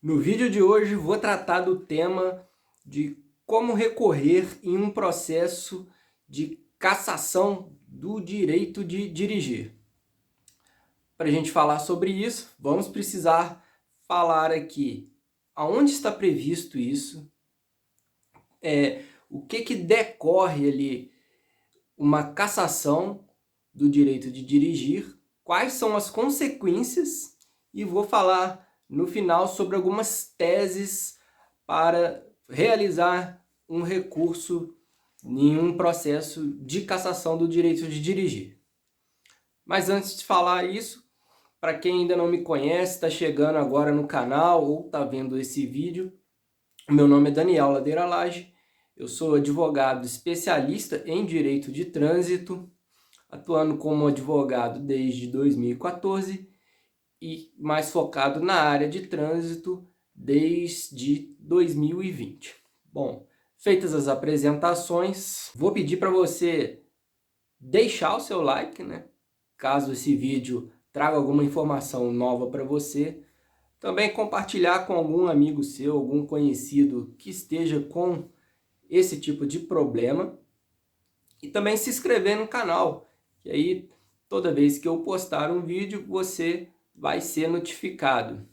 No vídeo de hoje vou tratar do tema de como recorrer em um processo de cassação do direito de dirigir. Para a gente falar sobre isso, vamos precisar falar aqui aonde está previsto isso, o que decorre ali uma cassação do direito de dirigir, quais são as consequências e vou falar no final sobre algumas teses para realizar um recurso em um processo de cassação do direito de dirigir. Mas antes de falar isso, para quem ainda não me conhece, está chegando agora no canal ou está vendo esse vídeo, meu nome é Daniel Ladeira Lage, eu sou advogado especialista em direito de trânsito, atuando como advogado desde 2014 e mais focado na área de trânsito desde 2020. Bom, feitas as apresentações, vou pedir para você deixar o seu like, né? Caso esse vídeo traga alguma informação nova para você. Também compartilhar com algum amigo seu, algum conhecido que esteja com esse tipo de problema. E também se inscrever no canal, que aí toda vez que eu postar um vídeo, você vai ser notificado.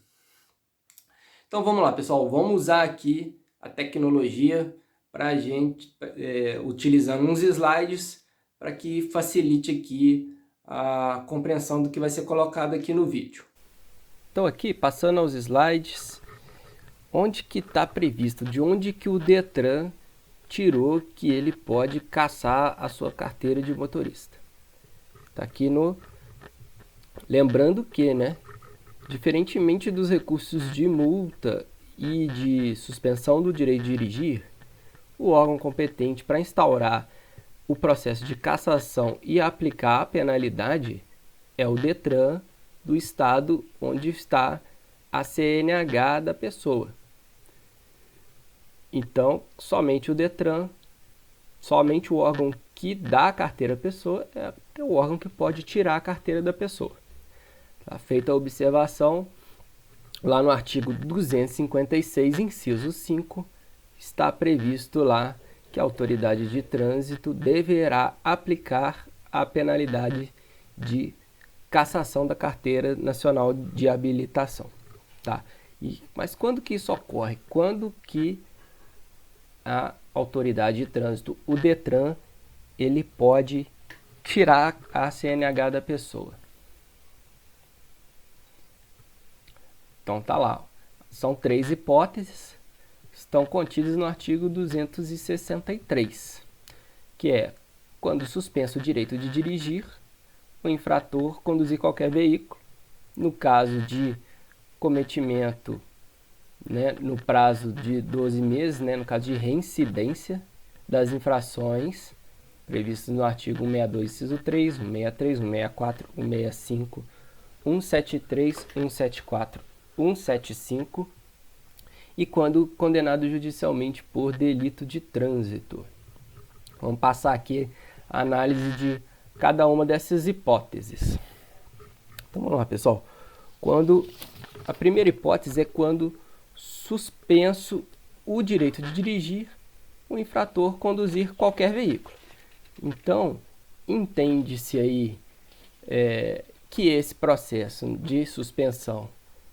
Então vamos lá, pessoal, vamos usar aqui a tecnologia para a gente, utilizando uns slides, para que facilite aqui a compreensão do que vai ser colocado aqui no vídeo. Então aqui, passando aos slides, onde que está previsto, de onde que o Detran tirou que ele pode cassar a sua carteira de motorista. Está aqui no... Lembrando que, né, diferentemente dos recursos de multa e de suspensão do direito de dirigir, o órgão competente para instaurar o processo de cassação e aplicar a penalidade é o Detran do estado onde está a CNH da pessoa. Então, somente o Detran, somente o órgão que dá a carteira à pessoa é o órgão que pode tirar a carteira da pessoa. Tá feita a observação, lá no artigo 256, inciso 5, está previsto lá que a autoridade de trânsito deverá aplicar a penalidade de cassação da carteira nacional de habilitação. Tá? Mas quando que isso ocorre? Quando que a autoridade de trânsito, o Detran, ele pode tirar a CNH da pessoa. Então tá lá, são 3 hipóteses, estão contidas no artigo 263, que é quando suspenso o direito de dirigir, o infrator conduzir qualquer veículo, no caso de cometimento, né, no prazo de 12 meses, né, no caso de reincidência das infrações previstas no artigo 162, inciso 3, 163, 164, 165, 173, 174, 175 e quando condenado judicialmente por delito de trânsito. Vamos passar aqui a análise de cada uma dessas hipóteses. Então vamos lá, pessoal. A primeira hipótese é quando suspenso o direito de dirigir, o infrator conduzir qualquer veículo. Então, entende-se aí que esse processo de suspensão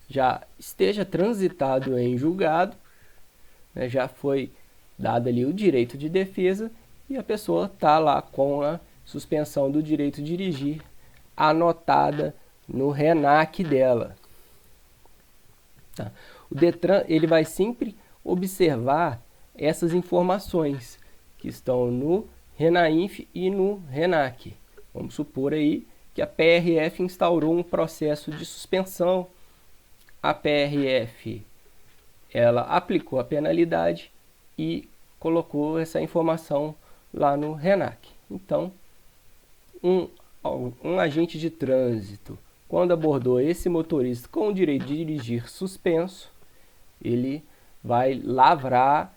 já esteja transitado em julgado, né, já foi dado ali o direito de defesa e a pessoa está lá com a suspensão do direito de dirigir anotada no RENAC dela. Tá? O Detran ele vai sempre observar essas informações que estão no RENAINF e no RENAC. Vamos supor aí que a PRF instaurou um processo de suspensão. A PRF ela aplicou a penalidade e colocou essa informação lá no RENAC. Então, um agente de trânsito, quando abordou esse motorista com o direito de dirigir suspenso, ele vai lavrar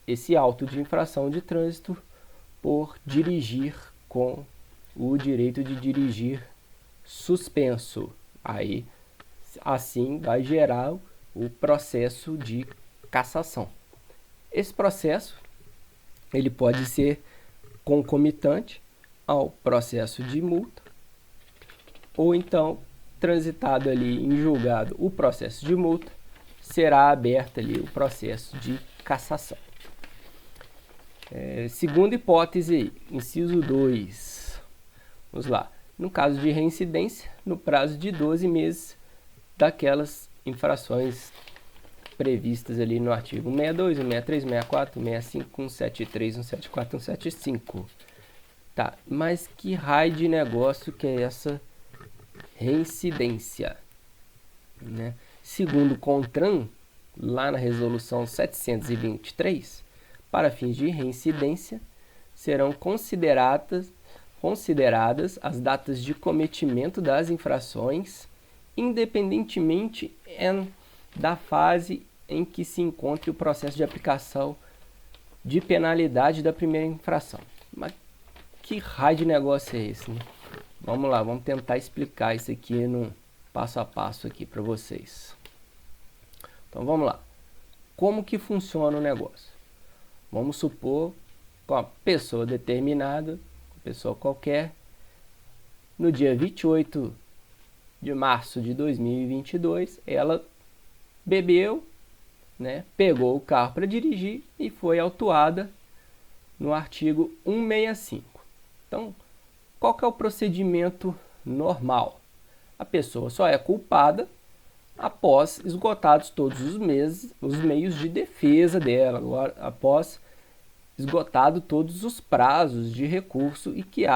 esse auto de infração de trânsito por dirigir com o direito de dirigir suspenso. Aí, assim, vai gerar o processo de cassação. Esse processo ele pode ser concomitante ao processo de multa, ou então, transitado ali em julgado o processo de multa, será aberto ali o processo de cassação. Segunda hipótese, inciso 2. Vamos lá. No caso de reincidência, no prazo de 12 meses daquelas infrações previstas ali no artigo 162, 163, 164, 165, 173, 174, 175. Tá, mas que raio de negócio que é essa reincidência? Né? Segundo o CONTRAN, lá na resolução 723, para fins de reincidência, serão consideradas as datas de cometimento das infrações, independentemente da fase em que se encontre o processo de aplicação de penalidade da primeira infração. Mas que raio de negócio é esse, né? Vamos lá, vamos tentar explicar isso aqui no passo a passo aqui para vocês. Então vamos lá. Como que funciona o negócio? Vamos supor que uma pessoa determinada, uma pessoa qualquer, no dia 28 de março de 2022, ela bebeu, né, pegou o carro para dirigir e foi autuada no artigo 165. Então, qual que é o procedimento normal? A pessoa só é culpada após esgotados todos os meios de defesa dela, agora, após esgotado todos os prazos de recurso e que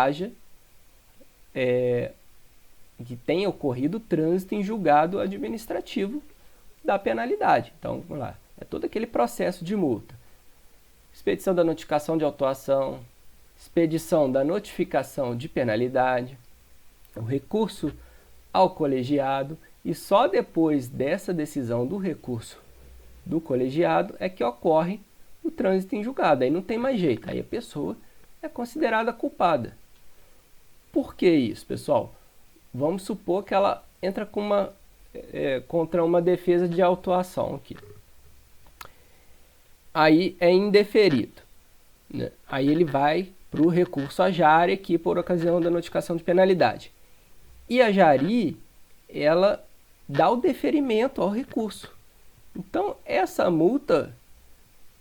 que tenha ocorrido trânsito em julgado administrativo da penalidade. Então, vamos lá, é todo aquele processo de multa. Expedição da notificação de autuação, expedição da notificação de penalidade, o recurso ao colegiado, e só depois dessa decisão do recurso do colegiado é que ocorre o trânsito em julgado. Aí não tem mais jeito, aí a pessoa é considerada culpada. Por que isso, pessoal? Vamos supor que ela entra com contra uma defesa de autuação aqui. Aí é indeferido, né? Aí ele vai para o recurso à Jari aqui por ocasião da notificação de penalidade. E a Jari, ela dá o deferimento ao recurso. Então, essa multa,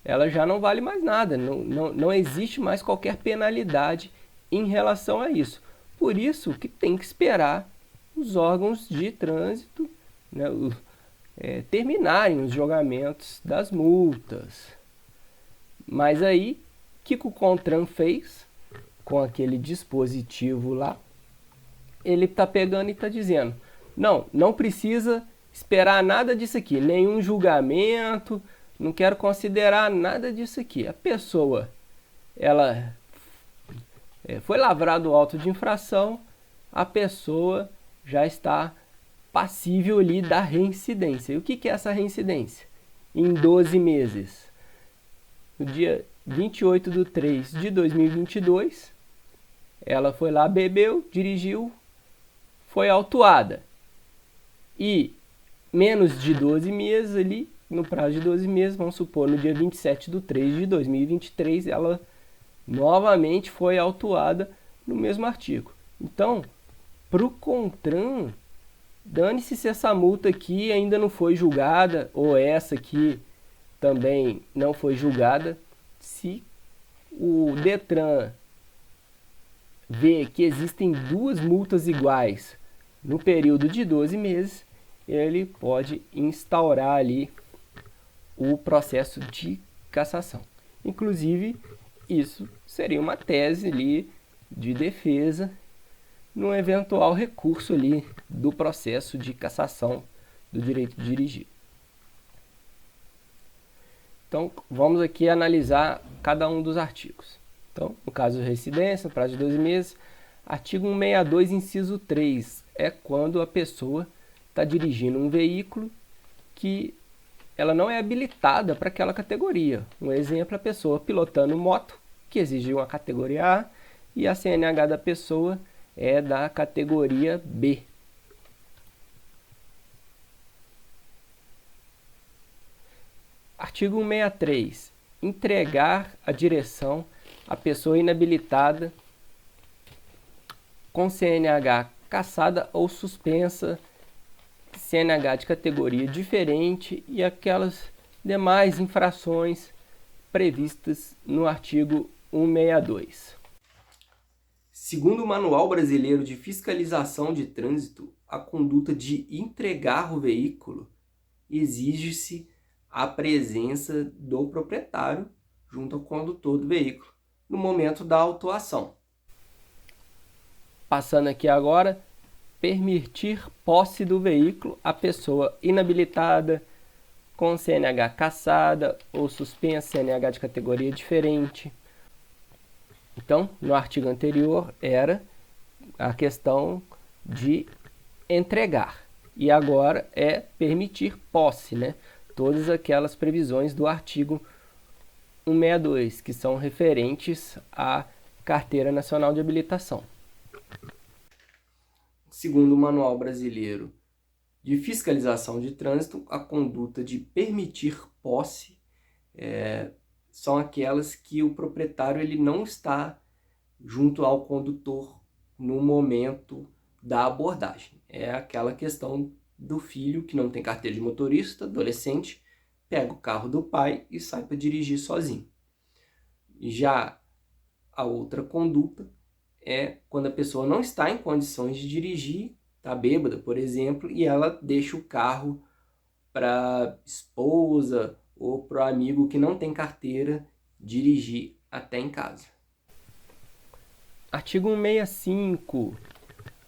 ela já não vale mais nada. Não existe mais qualquer penalidade em relação a isso. Por isso que tem que esperar os órgãos de trânsito, né, terminarem os julgamentos das multas. Mas aí, o que o CONTRAN fez com aquele dispositivo lá? Ele está pegando e está dizendo, não precisa esperar nada disso aqui, nenhum julgamento, não quero considerar nada disso aqui. A pessoa, ela foi lavrado o auto de infração, a pessoa já está passível ali da reincidência. E o que é essa reincidência? Em 12 meses. No dia 28/3/2022, ela foi lá, bebeu, dirigiu, foi autuada. E menos de 12 meses ali, no prazo de 12 meses, vamos supor, no dia 27/3/2023, ela novamente foi autuada no mesmo artigo. Então, para o CONTRAN, dane-se se essa multa aqui ainda não foi julgada, ou essa aqui também não foi julgada. Se o Detran vê que existem duas multas iguais no período de 12 meses, ele pode instaurar ali o processo de cassação. Inclusive, isso seria uma tese ali de defesa num eventual recurso ali do processo de cassação do direito de dirigir. Então, vamos aqui analisar cada um dos artigos. Então, no caso de reincidência, prazo de 12 meses, artigo 162, inciso 3, é quando a pessoa está dirigindo um veículo que ela não é habilitada para aquela categoria. Um exemplo, a pessoa pilotando moto, que exige uma categoria A, e a CNH da pessoa é da categoria B. Artigo 163. Entregar a direção à pessoa inabilitada com CNH cassada ou suspensa, CNH de categoria diferente e aquelas demais infrações previstas no artigo 162. Segundo o Manual Brasileiro de Fiscalização de Trânsito, a conduta de entregar o veículo exige-se a presença do proprietário junto ao condutor do veículo no momento da autuação. Passando aqui agora, permitir posse do veículo à pessoa inabilitada, com CNH cassada ou suspensa, CNH de categoria diferente. Então, no artigo anterior era a questão de entregar. E agora é permitir posse, né? Todas aquelas previsões do artigo 162, que são referentes à Carteira Nacional de Habilitação. Segundo o Manual Brasileiro de Fiscalização de Trânsito, a conduta de permitir posse são aquelas que o proprietário ele não está junto ao condutor no momento da abordagem. É aquela questão do filho que não tem carteira de motorista, adolescente, pega o carro do pai e sai para dirigir sozinho. Já a outra conduta é quando a pessoa não está em condições de dirigir, está bêbada, por exemplo, e ela deixa o carro para a esposa ou para o amigo que não tem carteira dirigir até em casa. Artigo 165,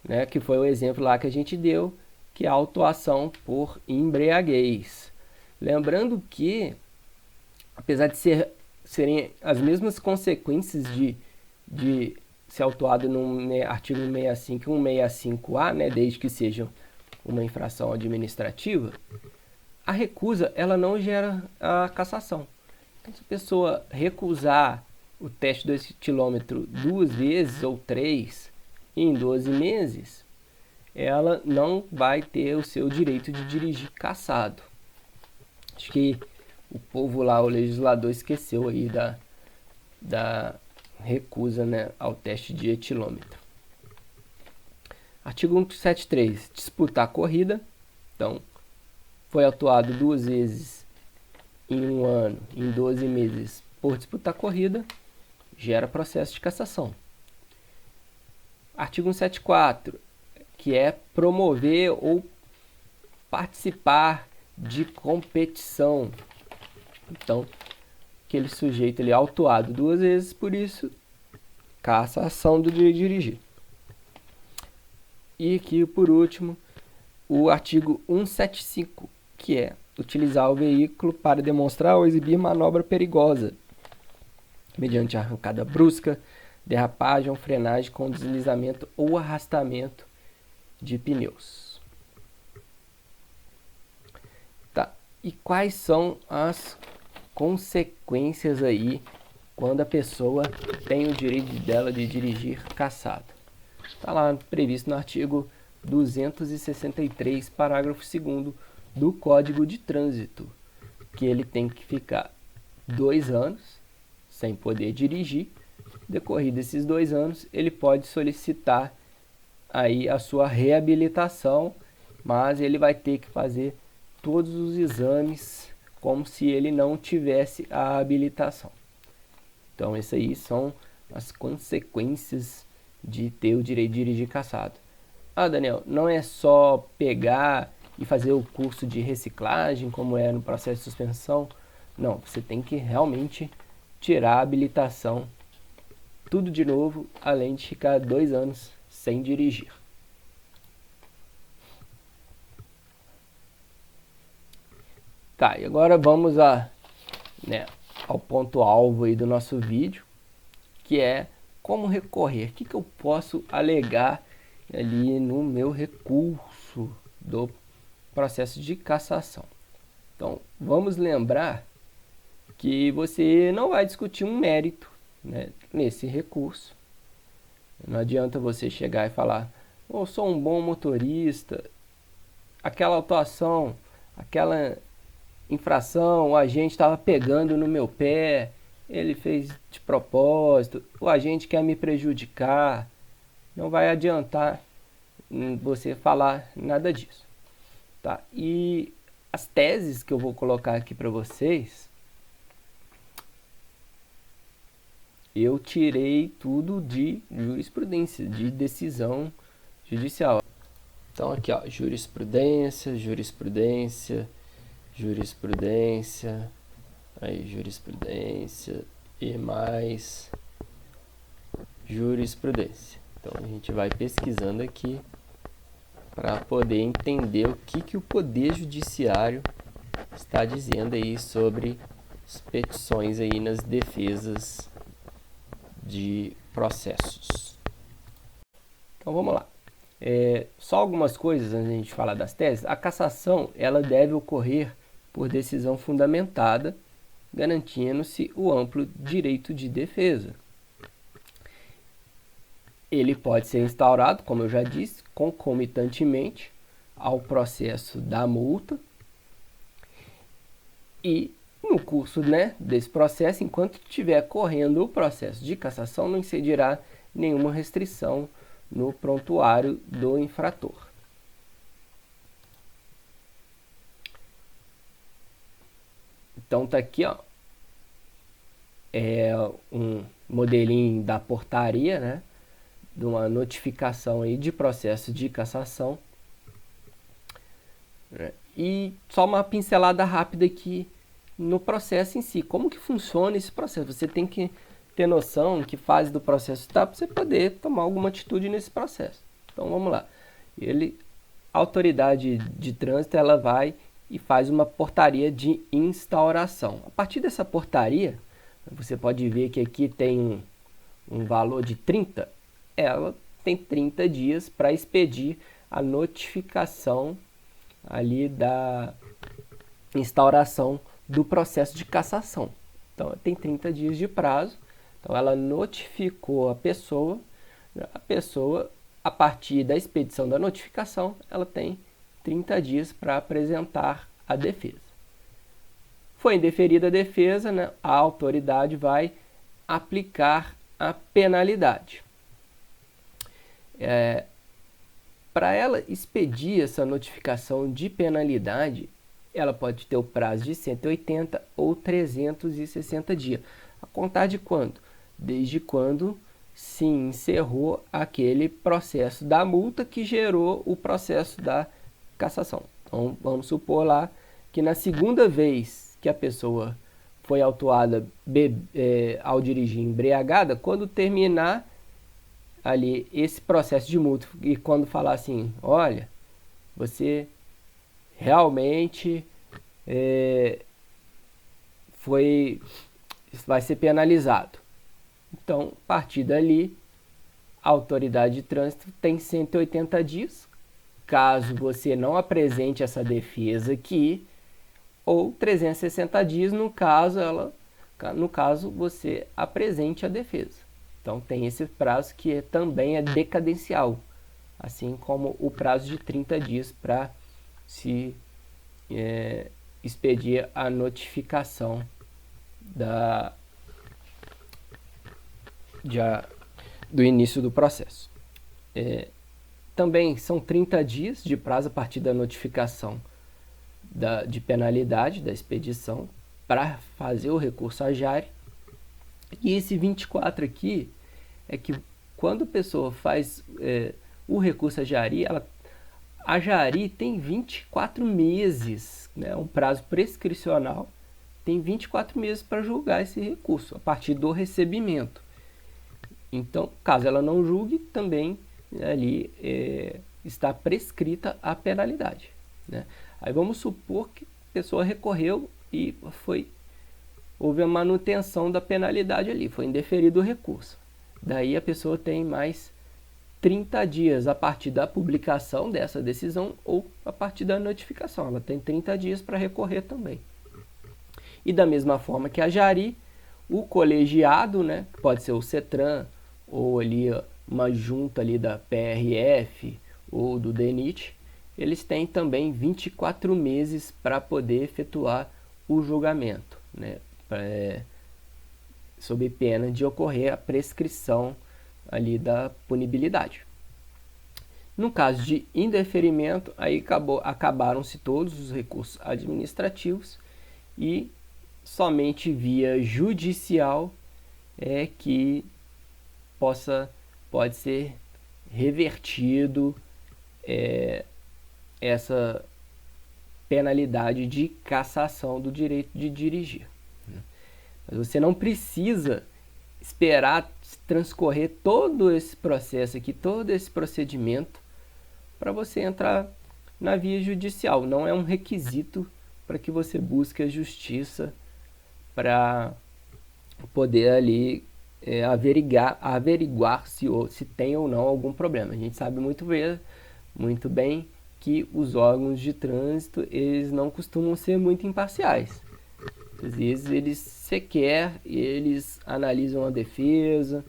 né, que foi o exemplo lá que a gente deu, que é a autuação por embriaguez. Lembrando que, apesar de serem as mesmas consequências de ser autuado no artigo 165 e 165A, né, desde que seja uma infração administrativa, a recusa ela não gera a cassação. Então, se a pessoa recusar o teste do etilômetro 2 vezes ou 3 em 12 meses, ela não vai ter o seu direito de dirigir cassado. Acho que o povo lá, o legislador, esqueceu aí da recusa, né, ao teste de etilômetro. Artigo 173. Disputar a corrida. Então, foi autuado 2 vezes em 1 ano, em 12 meses, por disputar a corrida, gera processo de cassação. Artigo 174, que é promover ou participar de competição. Então, aquele sujeito ele é autuado 2 vezes, por isso, cassação do direito de dirigir. E aqui, por último, o artigo 175, que é utilizar o veículo para demonstrar ou exibir manobra perigosa, mediante arrancada brusca, derrapagem ou frenagem com deslizamento ou arrastamento de pneus. Tá. E quais são as consequências aí quando a pessoa tem o direito dela de dirigir cassado? Está lá previsto no artigo 263, parágrafo 2º do Código de Trânsito, que ele tem que ficar 2 anos sem poder dirigir. Decorrido esses 2 anos, ele pode solicitar aí a sua reabilitação, mas ele vai ter que fazer todos os exames como se ele não tivesse a habilitação. Então, essas aí são as consequências de ter o direito de dirigir cassado. Ah, Daniel, não é só pegar e fazer o curso de reciclagem, como é no processo de suspensão. Não, você tem que realmente tirar a habilitação, tudo de novo, além de ficar 2 anos sem dirigir. Tá, e agora vamos ao ponto-alvo aí do nosso vídeo, que é como recorrer. O que eu posso alegar ali no meu recurso do processo de cassação. Então, vamos lembrar que você não vai discutir um mérito, né, nesse recurso. Não adianta você chegar e falar: eu sou um bom motorista, aquela autuação, aquela infração, o agente estava pegando no meu pé, ele fez de propósito, o agente quer me prejudicar. Não vai adiantar você falar nada disso, tá? E as teses que eu vou colocar aqui para vocês, eu tirei tudo de jurisprudência, de decisão judicial. Então aqui, ó, jurisprudência, aí jurisprudência e mais jurisprudência. Então a gente vai pesquisando aqui para poder entender o que o Poder Judiciário está dizendo aí sobre as petições aí nas defesas de processos. Então vamos lá. Só algumas coisas antes de a gente falar das teses. A cassação ela deve ocorrer por decisão fundamentada, garantindo-se o amplo direito de defesa. Ele pode ser instaurado, como eu já disse, concomitantemente ao processo da multa e no curso, desse processo, enquanto estiver correndo o processo de cassação, não incidirá nenhuma restrição no prontuário do infrator. Então tá aqui, ó, um modelinho da portaria, de uma notificação aí de processo de cassação. E só uma pincelada rápida aqui no processo em si. Como que funciona esse processo? Você tem que ter noção que fase do processo está para você poder tomar alguma atitude nesse processo. Então vamos lá. A autoridade de trânsito ela vai e faz uma portaria de instauração. A partir dessa portaria, você pode ver que aqui tem um valor de 30. Ela tem 30 dias para expedir a notificação ali da instauração do processo de cassação. Então, tem 30 dias de prazo. Então, ela notificou a pessoa, a partir da expedição da notificação, ela tem 30 dias para apresentar a defesa. Foi indeferida a defesa, a autoridade vai aplicar a penalidade. Para ela expedir essa notificação de penalidade, ela pode ter o prazo de 180 ou 360 dias. A contar de quando? Desde quando se encerrou aquele processo da multa que gerou o processo da cassação. Então, vamos supor lá que na segunda vez que a pessoa foi autuada ao dirigir embriagada, quando terminar ali esse processo de multa e quando falar assim, olha, você realmente vai ser penalizado. Então, a partir dali, a autoridade de trânsito tem 180 dias, caso você não apresente essa defesa aqui, ou 360 dias no caso você apresente a defesa. Então tem esse prazo que também é decadencial, assim como o prazo de 30 dias para se expedir a notificação do início do processo. Também são 30 dias de prazo a partir da notificação de penalidade da expedição para fazer o recurso à JARI. E esse 24 aqui é que quando a pessoa faz o recurso à JARI, a JARI tem 24 meses, um prazo prescricional, tem 24 meses para julgar esse recurso, a partir do recebimento. Então, caso ela não julgue, também ali está prescrita a penalidade. Aí vamos supor que a pessoa recorreu e houve a manutenção da penalidade ali, foi indeferido o recurso. Daí a pessoa tem mais 30 dias a partir da publicação dessa decisão ou a partir da notificação. Ela tem 30 dias para recorrer também. E da mesma forma que a JARI, o colegiado, que pode ser o CETRAN ou ali uma junta ali da PRF ou do DENIT, eles têm também 24 meses para poder efetuar o julgamento, né? Sob pena de ocorrer a prescrição ali da punibilidade. No caso de indeferimento, aí acabaram-se todos os recursos administrativos e somente via judicial é que pode ser revertido essa penalidade de cassação do direito de dirigir. Mas você não precisa esperar transcorrer todo esse processo aqui, todo esse procedimento, para você entrar na via judicial. Não é um requisito para que você busque a justiça para poder ali averiguar se tem ou não algum problema. A gente sabe muito bem que os órgãos de trânsito, eles não costumam ser muito imparciais. Às vezes eles analisam a defesa.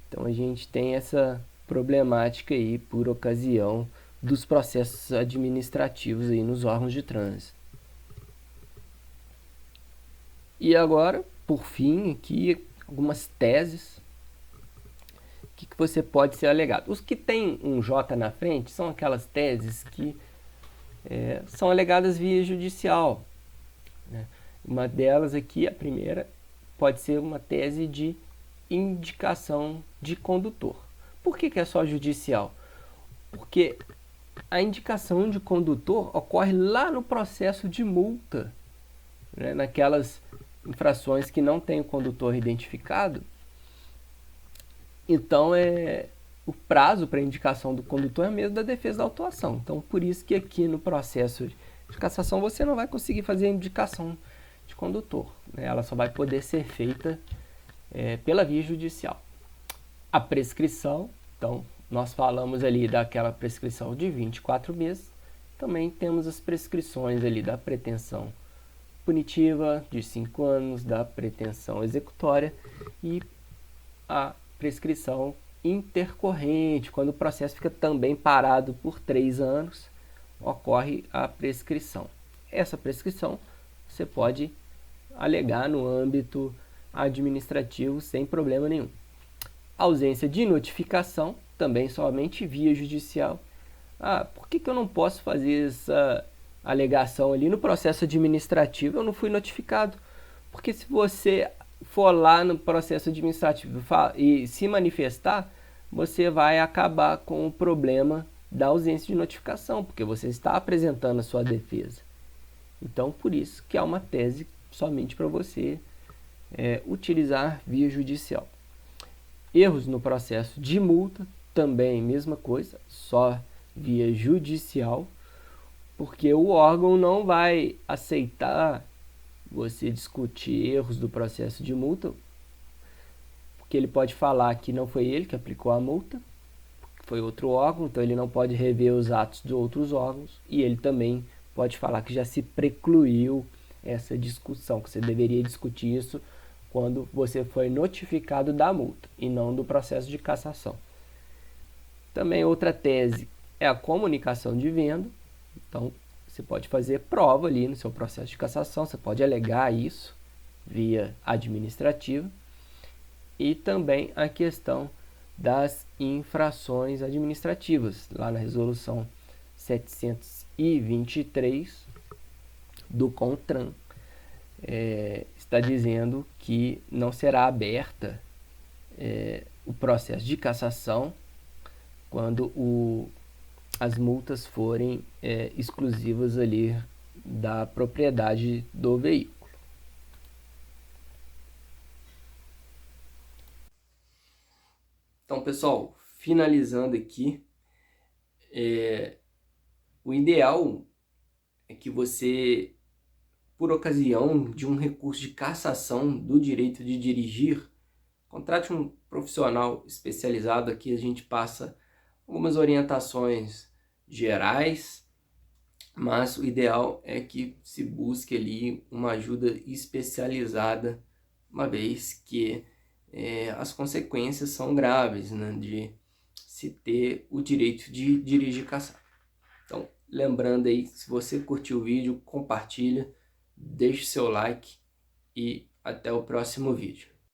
Então a gente tem essa problemática aí por ocasião dos processos administrativos aí nos órgãos de trânsito. E agora, por fim, aqui algumas teses. O que você pode ser alegado? Os que tem um J na frente são aquelas teses que são alegadas via judicial, né? Uma delas aqui, a primeira, pode ser uma tese de indicação de condutor. Por que é só judicial? Porque a indicação de condutor ocorre lá no processo de multa, né? Naquelas infrações que não tem o condutor identificado. Então, o prazo para indicação do condutor é mesmo da defesa da autuação. Então, por isso que aqui no processo de cassação você não vai conseguir fazer a indicação de condutor, né? Ela só vai poder ser feita pela via judicial. A prescrição, então, nós falamos ali daquela prescrição de 24 meses. Também temos as prescrições ali da pretensão punitiva de 5 anos, da pretensão executória e a prescrição intercorrente. Quando o processo fica também parado por 3 anos, ocorre a prescrição. Essa prescrição você pode alegar no âmbito administrativo sem problema nenhum. Ausência de notificação, também somente via judicial. Por que eu não posso fazer essa alegação ali no processo administrativo? Eu não fui notificado. Porque se você for lá no processo administrativo e se manifestar, você vai acabar com o problema da ausência de notificação, porque você está apresentando a sua defesa. Então, por isso que há uma tese somente para você utilizar via judicial. Erros no processo de multa, também mesma coisa, só via judicial, porque o órgão não vai aceitar você discutir erros do processo de multa, porque ele pode falar que não foi ele que aplicou a multa, foi outro órgão, então ele não pode rever os atos de outros órgãos, e ele também pode falar que já se precluiu essa discussão, que você deveria discutir isso quando você foi notificado da multa e não do processo de cassação. Também outra tese é a comunicação de venda. Então, você pode fazer prova ali no seu processo de cassação, você pode alegar isso via administrativa. E também a questão das infrações administrativas, lá na resolução 723 do CONTRAN, está dizendo que não será aberta o processo de cassação quando as multas forem exclusivas ali da propriedade do veículo. Então, pessoal, finalizando aqui, o ideal é que você, por ocasião de um recurso de cassação do direito de dirigir, contrate um profissional especializado. Aqui a gente passa algumas orientações gerais, mas o ideal é que se busque ali uma ajuda especializada, uma vez que as consequências são graves, né, de se ter o direito de dirigir cassado. Então, lembrando aí, se você curtiu o vídeo, compartilha, deixe seu like e até o próximo vídeo.